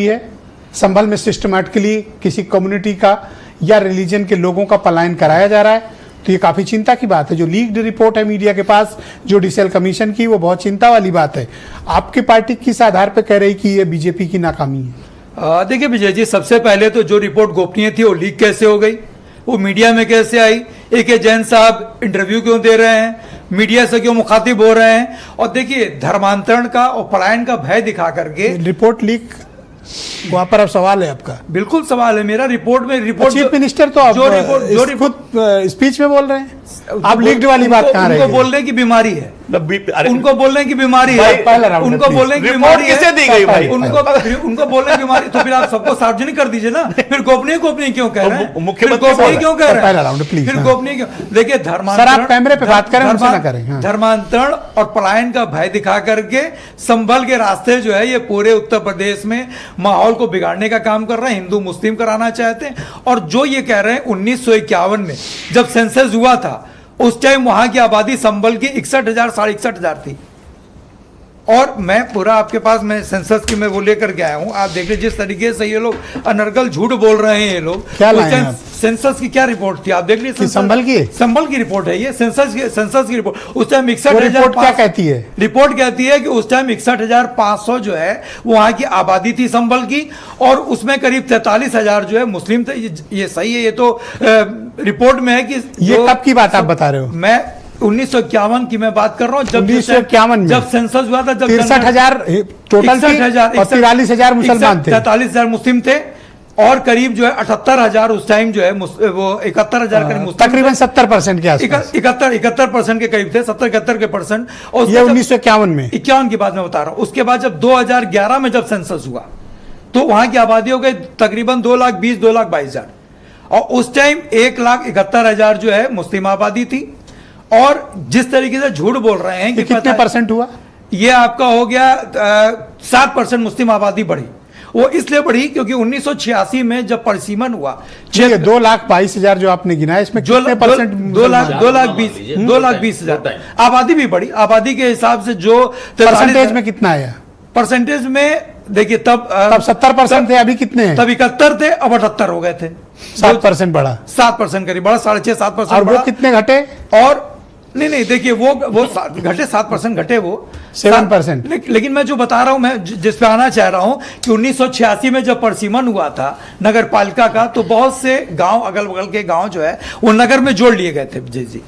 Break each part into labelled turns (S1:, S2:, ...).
S1: है संभल में सिस्टमैटिकली किसी कम्युनिटी का या रिलीजन के लोगों का पलायन कराया जा रहा है, तो ये काफी चिंता की बात है। जो लीक्ड रिपोर्ट है मीडिया के पास जुडिशियल कमीशन की, वो बहुत चिंता वाली बात है। आपकी पार्टी किस आधार पर कह रही कि ये बीजेपी की नाकामी है?
S2: देखिए विजय जी, सबसे पहले तो जो रिपोर्ट गोपनीय थी वो लीक कैसे हो गई, वो मीडिया में कैसे आई? AK जैन साहब इंटरव्यू क्यों दे रहे हैं, मीडिया से क्यों मुखातिब हो रहे हैं? और देखिए धर्मांतरण का और पलायन का भय दिखा करके
S1: रिपोर्ट लीक, वहां पर अब सवाल है आपका?
S2: बिल्कुल सवाल है मेरा। रिपोर्ट
S1: चीफ मिनिस्टर तो
S2: जो रिपोर्ट
S1: स्पीच में बोल रहे हैं, आप लीक्ड वाली बात कहाँ रहे?
S2: उनको बोल रहे हैं कि बीमारी है, उनको बोल रहे हैं कि बीमारी है, उनको बोल रहे हैं कि बीमारी
S3: किसे दी गई भाई?
S2: उनको बोल रहे हैं बीमारी, तो फिर आप सबको सार्वजनिक कर दीजिए ना। फिर गोपनीय क्यों कह रहे हैं?
S3: मुख्यमंत्री
S2: गोपनीय क्यों कह रहे
S1: पहला राउंड प्लीज।
S2: फिर गोपनीय क्यों? देखिए
S1: सर आप कैमरे पे बात करें, उनसे ना करें।
S2: धर्मांतरण और पलायन का भय दिखा करके संभल के रास्ते जो है ये पूरे उत्तर प्रदेश में माहौल को बिगाड़ने का काम कर रहे हैं, हिंदू मुस्लिम कराना चाहते हैं। और जो ये कह रहे हैं 1951 में जब सेंसस हुआ था उस टाइम वहां की आबादी संभल की 61,000 साढ़े 61,000 थी। और मैं पूरा आपके पास मैं सेंसस की मैं वो लेकर के आया हूं, आप देख लीजिए जिस तरीके से ये लोग अनर्गल झूठ बोल रहे हैं ये लोग।
S1: क्या लाए हैं आप?
S2: सेंसस की क्या रिपोर्ट थी आप देख लीजिए, संभल की रिपोर्ट है ये, सेंसस की रिपोर्ट। उस टाइम 61,000
S1: क्या कहती है?
S2: रिपोर्ट कहती है कि उस टाइम 61,500 जो है वहां की आबादी थी संभल की, और उसमें करीब 43,000 जो है मुस्लिम थे। ये सही है, ये तो रिपोर्ट में है कि
S1: ये कब की बात आप बता रहे हो?
S2: मैं 1951 की मैं बात कर रहा हूँ, जब
S1: 1951 में
S2: जब सेंसस हुआ था, जब
S1: 63,000 टोटल 43,000 मुसलमान थे,
S2: 43,000 मुस्लिम थे, और करीब जो है 78,000 उस टाइम जो है वो 71,000 करीब मुस्लिम,
S1: तकरीबन 70% के आसपास,
S2: 71% के करीब थे, 70-71%। और
S1: ये 1951 में,
S2: 51 की बात मैं बता रहा हूँ। उसके बाद जब 2011 में जब सेंसस हुआ तो वहां की आबादी हो गई तकरीबन 2,22,000, और उस टाइम 1,71,000 जो है मुस्लिम आबादी थी। और जिस तरीके से झूठ बोल रहे हैं कि
S1: कितने परसेंट हुआ,
S2: ये आपका हो गया 7% मुस्लिम आबादी बढ़ी। वो इसलिए बढ़ी क्योंकि 1986 में जब परिसीमन हुआ
S1: 2,22,000 जो आपने गिनाया, इसमें कितने परसेंट?
S2: 2,20,000 आबादी भी बढ़ी। आबादी के हिसाब से जो
S1: परसेंटेज में कितना आया?
S2: परसेंटेज में देखिए तब
S1: 70% थे, अभी कितने हैं?
S2: तब 71 थे, अब 78 हो गए थे।
S1: 7% बढ़ा,
S2: 7% करीब बढ़ा, 6.5-7%।
S1: और वो कितने घटे?
S2: और नहीं देखिए वो घटे 7% घटे, वो
S1: 7%।
S2: लेकिन मैं जो बता रहा हूं, मैं जिस पे आना चाह रहा हूं कि 1986 में जब परिसीमन हुआ था नगर पालिका का, तो बहुत से गांव, अगल बगल के गांव जो है वो नगर में जोड़ लिए गए थे विजय जी।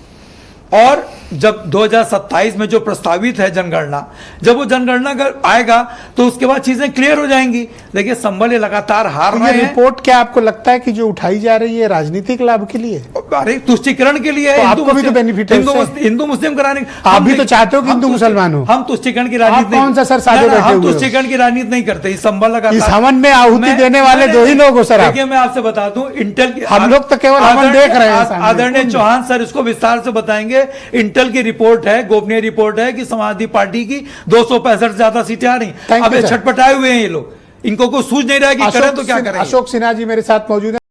S2: और जब 2027 में जो प्रस्तावित है जनगणना, जब वो जनगणना आएगा तो उसके बाद चीजें क्लियर हो जाएंगी। देखिए संभल लगातार हार रहे हैं।
S1: रिपोर्ट क्या आपको लगता है कि जो उठाई जा रही है राजनीतिक लाभ के लिए?
S2: अरे तुष्टिकरण के लिए,
S1: तो आपको भी तो बेनिफिट है,
S2: हिंदू मुस्लिम कराने।
S1: आप भी तो चाहते हो कि हिंदू मुसलमान हो।
S2: हम तुष्टिकरण की राजनीति,
S1: कौन सा सर साझे बैठे हुए?
S2: हम तुष्टिकरण की राजनीति नहीं करते। संभल लगा,
S1: इस हवन में आहुति देने वाले दो ही लोग हो सर।
S2: देखिए मैं आपसे बता दूं, इंटेल की,
S1: हम लोग तो केवल हवन देख रहे हैं।
S2: आदरणीय चौहान सर इसको विस्तार से बताएंगे। इंटेल की रिपोर्ट है, गोपनीय रिपोर्ट है कि समाजवादी पार्टी की 265 ज्यादा सीटें आ रही। अब ये छटपटाए हुए हैं ये लोग, इनको कुछ सूझ नहीं रहा कि करें तो क्या करें।
S1: अशोक सिन्हा जी मेरे साथ मौजूद है।